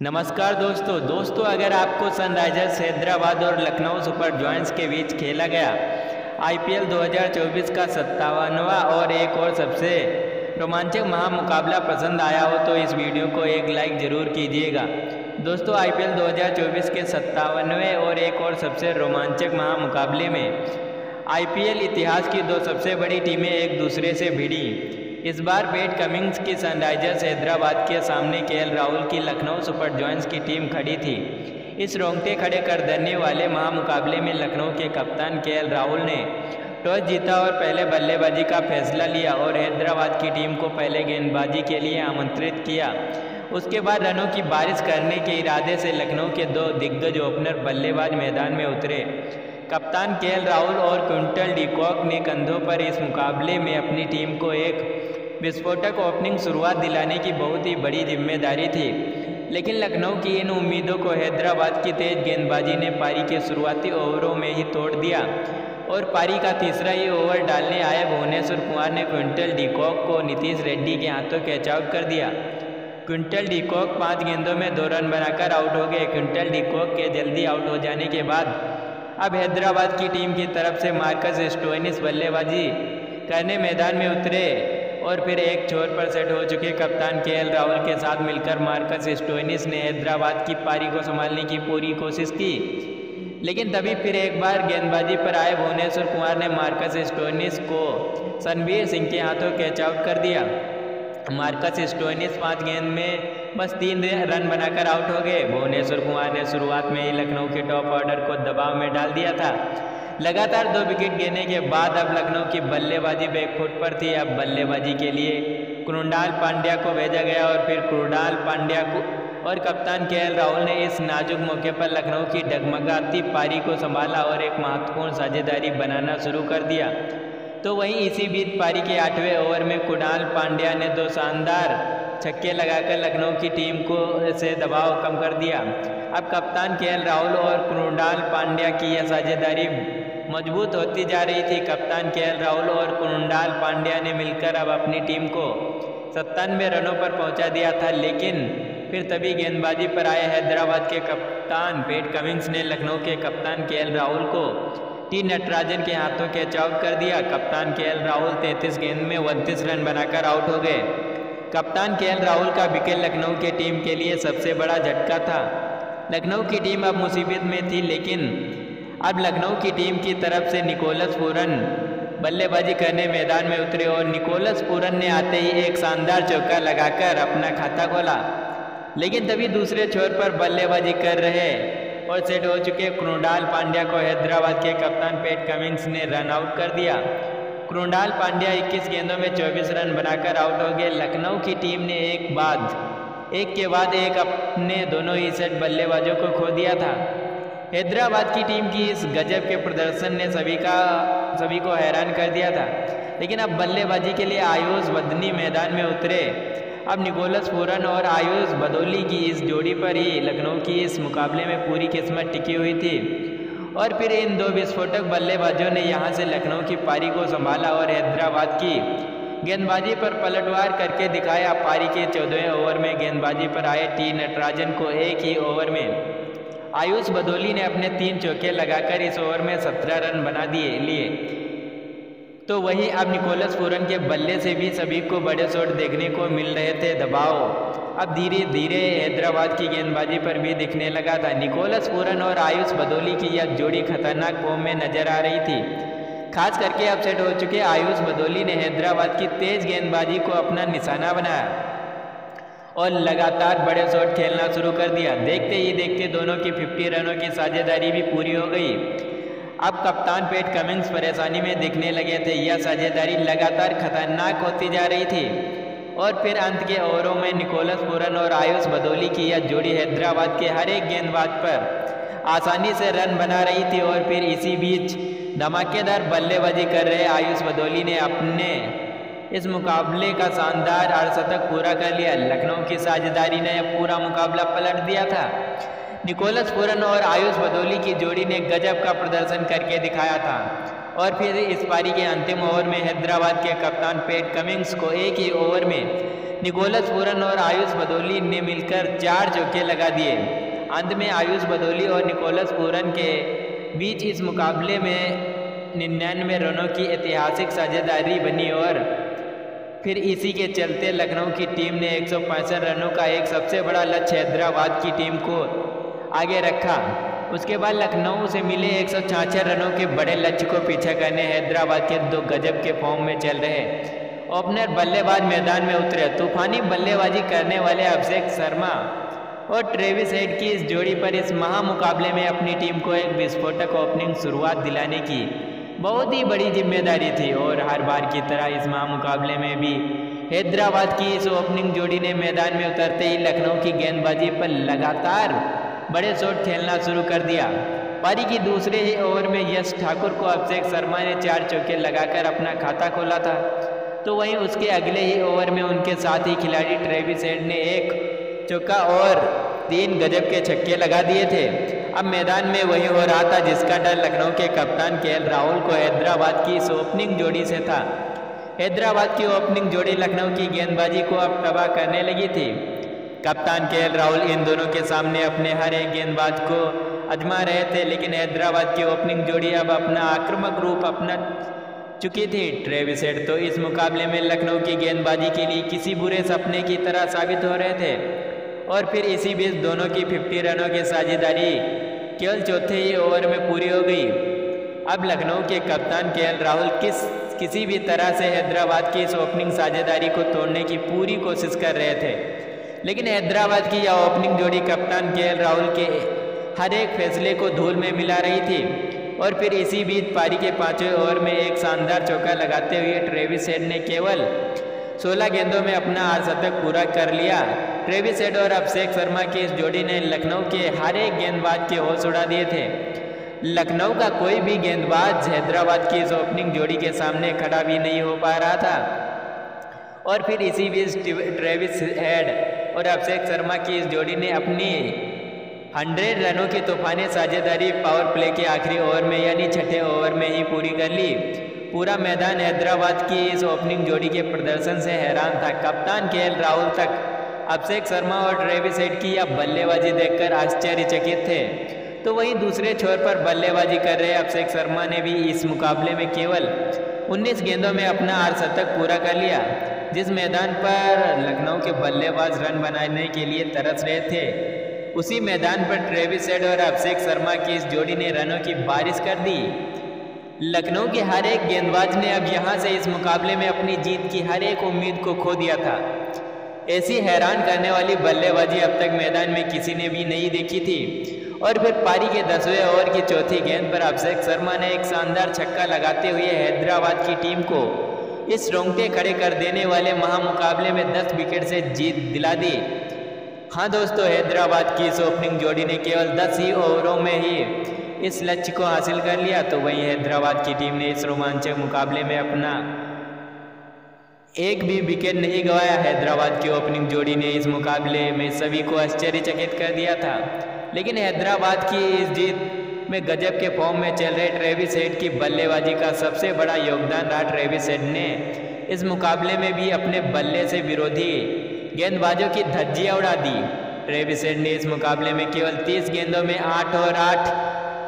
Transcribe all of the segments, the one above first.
नमस्कार दोस्तों अगर आपको सनराइजर्स हैदराबाद और लखनऊ सुपर जायंट्स के बीच खेला गया आईपीएल 2024 का 57वां और एक और सबसे रोमांचक महामुकाबला पसंद आया हो तो इस वीडियो को एक लाइक ज़रूर कीजिएगा। दोस्तों आईपीएल 2024 के 57वें और एक और सबसे रोमांचक महामुकाबले में आईपीएल इतिहास की दो सबसे बड़ी टीमें एक दूसरे से भिड़ी। इस बार पैट कमिंस की सनराइजर्स हैदराबाद के सामने केएल राहुल की लखनऊ सुपर जायंट्स की टीम खड़ी थी। इस रोंगटे खड़े कर देने वाले महामुकाबले में लखनऊ के कप्तान केएल राहुल ने टॉस जीता और पहले बल्लेबाजी का फैसला लिया और हैदराबाद की टीम को पहले गेंदबाजी के लिए आमंत्रित किया। उसके बाद रनों की बारिश करने के इरादे से लखनऊ के दो दिग्गज ओपनर बल्लेबाज मैदान में उतरे। कप्तान केएल राहुल और क्विंटन डी कॉक ने कंधों पर इस मुकाबले में अपनी टीम को एक विस्फोटक ओपनिंग शुरुआत दिलाने की बहुत ही बड़ी जिम्मेदारी थी, लेकिन लखनऊ की इन उम्मीदों को हैदराबाद की तेज गेंदबाजी ने पारी के शुरुआती ओवरों में ही तोड़ दिया और पारी का तीसरा ही ओवर डालने आए भुवनेश्वर कुमार ने क्विंटन डी कॉक को नीतीश रेड्डी के हाथों कैच आउट कर दिया। क्विंटन डी कॉक 5 गेंदों में 2 रन बनाकर आउट हो गए। क्विंटन डी कॉक के जल्दी आउट हो जाने के बाद अब हैदराबाद की टीम की तरफ से मार्कस स्टोइनिस बल्लेबाजी करने मैदान में उतरे और फिर एक छोर पर सेट हो चुके कप्तान केएल राहुल के साथ मिलकर मार्कस स्टोइनिस ने हैदराबाद की पारी को संभालने की पूरी कोशिश की, लेकिन तभी फिर एक बार गेंदबाजी पर आए भुवनेश्वर कुमार ने मार्कस स्टोइनिस को सनवीर सिंह के हाथों कैच आउट कर दिया। मार्कस स्टोइनिस 5 गेंद में बस 3 रन बनाकर आउट हो गए। भुवनेश्वर कुमार ने शुरुआत में ही लखनऊ के टॉप ऑर्डर को दबाव में डाल दिया था। लगातार 2 विकेट गिरने के बाद अब लखनऊ की बल्लेबाजी बैकफुट पर थी। अब बल्लेबाजी के लिए कृणाल पांड्या को भेजा गया और फिर कृणाल पांड्या को और कप्तान केएल राहुल ने इस नाजुक मौके पर लखनऊ की डगमगाती पारी को संभाला और एक महत्वपूर्ण साझेदारी बनाना शुरू कर दिया। तो वहीं इसी बीच पारी के 8वें ओवर में कृणाल पांड्या ने 2 शानदार छक्के लगाकर लखनऊ की टीम को से दबाव कम कर दिया। अब कप्तान केएल राहुल और कृणाल पांड्या की यह साझेदारी मजबूत होती जा रही थी। कप्तान केएल राहुल और कृणाल पांड्या ने मिलकर अब अपनी टीम को 97 रनों पर पहुंचा दिया था, लेकिन फिर तभी गेंदबाजी पर आए हैदराबाद के कप्तान पैट कमिंस ने लखनऊ के कप्तान केएल राहुल को टी नटराजन के हाथों कैच आउट कर दिया। कप्तान केएल राहुल 33 गेंद में 29 रन बनाकर आउट हो गए। कप्तान केएल राहुल का विकेट लखनऊ की टीम के लिए सबसे बड़ा झटका था। लखनऊ की टीम अब मुसीबत में थी, लेकिन अब लखनऊ की टीम की तरफ से निकोलस पूरन बल्लेबाजी करने मैदान में उतरे और निकोलस पूरन ने आते ही एक शानदार चौका लगाकर अपना खाता खोला, लेकिन तभी दूसरे छोर पर बल्लेबाजी कर रहे और सेट हो चुके कृणाल पांड्या को हैदराबाद के कप्तान पैट कमिंस ने रन आउट कर दिया। कृणाल पांड्या 21 गेंदों में 24 रन बनाकर आउट हो गए। लखनऊ की टीम ने एक के बाद एक अपने दोनों ही सेट बल्लेबाजों को खो दिया था। हैदराबाद की टीम की इस गजब के प्रदर्शन ने सभी को हैरान कर दिया था, लेकिन अब बल्लेबाजी के लिए आयुष बदनी मैदान में उतरे। अब निकोलस पूरन और आयुष बदौली की इस जोड़ी पर ही लखनऊ की इस मुकाबले में पूरी किस्मत टिकी हुई थी और फिर इन 2 विस्फोटक बल्लेबाजों ने यहां से लखनऊ की पारी को संभाला और हैदराबाद की गेंदबाजी पर पलटवार करके दिखाया। पारी के 14वें ओवर में गेंदबाजी पर आए टी नटराजन को एक ही ओवर में आयुष बदौली ने अपने 3 चौके लगाकर इस ओवर में 17 रन बना लिए। तो वहीं अब निकोलस पूरन के बल्ले से भी सभी को बड़े शॉट देखने को मिल रहे थे। दबाव अब धीरे धीरे हैदराबाद की गेंदबाजी पर भी दिखने लगा था। निकोलस पूरन और आयुष बदौली की यह जोड़ी खतरनाक फॉर्म में नजर आ रही थी। खास करके अब सेट हो चुके आयुष बदौली ने हैदराबाद की तेज गेंदबाजी को अपना निशाना बनाया और लगातार बड़े शॉट खेलना शुरू कर दिया। देखते ही देखते दोनों की 50 रनों की साझेदारी भी पूरी हो गई। अब कप्तान पैट कमिंस परेशानी में दिखने लगे थे। यह साझेदारी लगातार खतरनाक होती जा रही थी और फिर अंत के ओवरों में निकोलस पूरन और आयुष बदौली की यह जोड़ी हैदराबाद के हर एक गेंदबाज पर आसानी से रन बना रही थी और फिर इसी बीच धमाकेदार बल्लेबाजी कर रहे आयुष बदौली ने अपने इस मुकाबले का शानदार अर्धशतक पूरा कर लिया। लखनऊ की साझेदारी ने पूरा मुकाबला पलट दिया था। निकोलस पूरन और आयुष बदौली की जोड़ी ने गजब का प्रदर्शन करके दिखाया था और फिर इस पारी के अंतिम ओवर में हैदराबाद के कप्तान पैट कमिंस को एक ही ओवर में निकोलस पूरन और आयुष भदौली ने मिलकर 4 चौके लगा दिए। अंत में आयुष भदौली और निकोलस पूरन के बीच इस मुकाबले में 99 रनों की ऐतिहासिक साझेदारी बनी और फिर इसी के चलते लखनऊ की टीम ने 165 रनों का एक सबसे बड़ा लक्ष्य हैदराबाद की टीम को आगे रखा। उसके बाद लखनऊ से मिले 166 रनों के बड़े लक्ष्य को पीछा करने हैदराबाद के 2 गजब के फॉर्म में चल रहे ओपनर बल्लेबाज मैदान में उतरे। तूफानी बल्लेबाजी करने वाले अभिषेक शर्मा और ट्रेविस हेड की इस जोड़ी पर इस महामुकाबले में अपनी टीम को एक विस्फोटक ओपनिंग शुरुआत दिलाने की बहुत ही बड़ी जिम्मेदारी थी और हर बार की तरह इस महामुकाबले में भी हैदराबाद की इस ओपनिंग जोड़ी ने मैदान में उतरते ही लखनऊ की गेंदबाजी पर लगातार बड़े शॉट खेलना शुरू कर दिया। पारी की दूसरे ही ओवर में यश ठाकुर को अभिषेक शर्मा ने 4 चौके लगाकर अपना खाता खोला था, तो वहीं उसके अगले ही ओवर में उनके साथी खिलाड़ी ट्रेविस हेड ने 1 चौका और 3 गजब के छक्के लगा दिए थे। अब मैदान में वही हो रहा था जिसका डर लखनऊ के कप्तान केएल राहुल को हैदराबाद की इस ओपनिंग जोड़ी से था। हैदराबाद की ओपनिंग जोड़ी लखनऊ की गेंदबाजी को अब तबाह करने लगी थी। कप्तान केएल राहुल इन दोनों के सामने अपने हर एक गेंदबाज को आजमा रहे थे, लेकिन हैदराबाद की ओपनिंग जोड़ी अब अपना आक्रामक रूप अपना चुकी थी। ट्रेविस हेड तो इस मुकाबले में लखनऊ की गेंदबाजी के लिए किसी बुरे सपने की तरह साबित हो रहे थे और फिर इसी बीच दोनों की 50 रनों की साझेदारी केवल चौथे ही ओवर में पूरी हो गई। अब लखनऊ के कप्तान केएल राहुल किसी भी तरह से हैदराबाद की इस ओपनिंग साझेदारी को तोड़ने की पूरी कोशिश कर रहे थे, लेकिन हैदराबाद की यह ओपनिंग जोड़ी कप्तान केएल राहुल के हर एक फैसले को धूल में मिला रही थी और फिर इसी बीच पारी के 5वें ओवर में एक शानदार चौका लगाते हुए ट्रेविस हेड ने केवल 16 गेंदों में अपना अर्धशतक पूरा कर लिया। ट्रेविस हेड और अभिषेक शर्मा की इस जोड़ी ने लखनऊ के हर एक गेंदबाज के होश उड़ा दिए थे। लखनऊ का कोई भी गेंदबाज हैदराबाद की इस ओपनिंग जोड़ी के सामने खड़ा भी नहीं हो पा रहा था और फिर इसी बीच ट्रेविस हेड और अभिषेक शर्मा की इस जोड़ी ने अपनी 100 रनों की तूफानी साझेदारी पावर प्ले के आखिरी ओवर में यानी 6ठे ओवर में ही पूरी कर ली। पूरा मैदान हैदराबाद की इस ओपनिंग जोड़ी के प्रदर्शन से हैरान था। कप्तान केएल राहुल तक अभिषेक शर्मा और ट्रेविस हेड की यह बल्लेबाजी देखकर आश्चर्यचकित थे, तो वहीं दूसरे छोर पर बल्लेबाजी कर रहे अभिषेक शर्मा ने भी इस मुकाबले में केवल 19 गेंदों में अपना अर्धशतक पूरा कर लिया। जिस मैदान पर लखनऊ के बल्लेबाज रन बनाने के लिए तरस रहे थे, उसी मैदान पर ट्रेविस हेड और अभिषेक शर्मा की इस जोड़ी ने रनों की बारिश कर दी। लखनऊ के हर एक गेंदबाज ने अब यहां से इस मुकाबले में अपनी जीत की हर एक उम्मीद को खो दिया था। ऐसी हैरान करने वाली बल्लेबाजी अब तक मैदान में किसी ने भी नहीं देखी थी और फिर पारी के 10वें ओवर की चौथी गेंद पर अभिषेक शर्मा ने एक शानदार छक्का लगाते हुए हैदराबाद की टीम को इस रोंगटे खड़े कर देने वाले महामुकाबले में 10 विकेट से जीत दिला दी। हाँ दोस्तों, हैदराबाद की इस ओपनिंग जोड़ी ने केवल 10 ही ओवरों में ही इस लक्ष्य को हासिल कर लिया, तो वहीं हैदराबाद की टीम ने इस रोमांचक मुकाबले में अपना एक भी विकेट नहीं गंवाया। हैदराबाद की ओपनिंग जोड़ी ने इस मुकाबले में सभी को आश्चर्यचकित कर दिया था, लेकिन हैदराबाद की इस जीत में गजब के फॉर्म में चल रहे ट्रेविस हेड की बल्लेबाजी का सबसे बड़ा योगदान रहा। ट्रेविस हेड ने इस मुकाबले में भी अपने बल्ले से विरोधी गेंदबाजों की धज्जियां उड़ा दी। ट्रेविस हेड ने इस मुकाबले में केवल 30 गेंदों में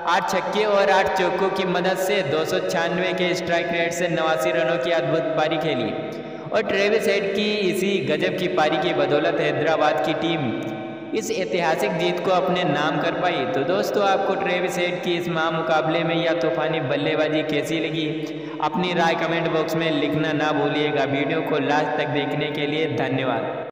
8 छक्के और 8 चौकों की मदद से 296 के स्ट्राइक रेट से 89 रनों की अद्भुत पारी खेली और ट्रेविस हेड की इसी गजब की पारी की बदौलत हैदराबाद की टीम इस ऐतिहासिक जीत को अपने नाम कर पाई। तो दोस्तों, आपको ट्रेविस हेड की इस महामुकाबले में या तूफानी बल्लेबाजी कैसी लगी, अपनी राय कमेंट बॉक्स में लिखना ना भूलिएगा। वीडियो को लास्ट तक देखने के लिए धन्यवाद।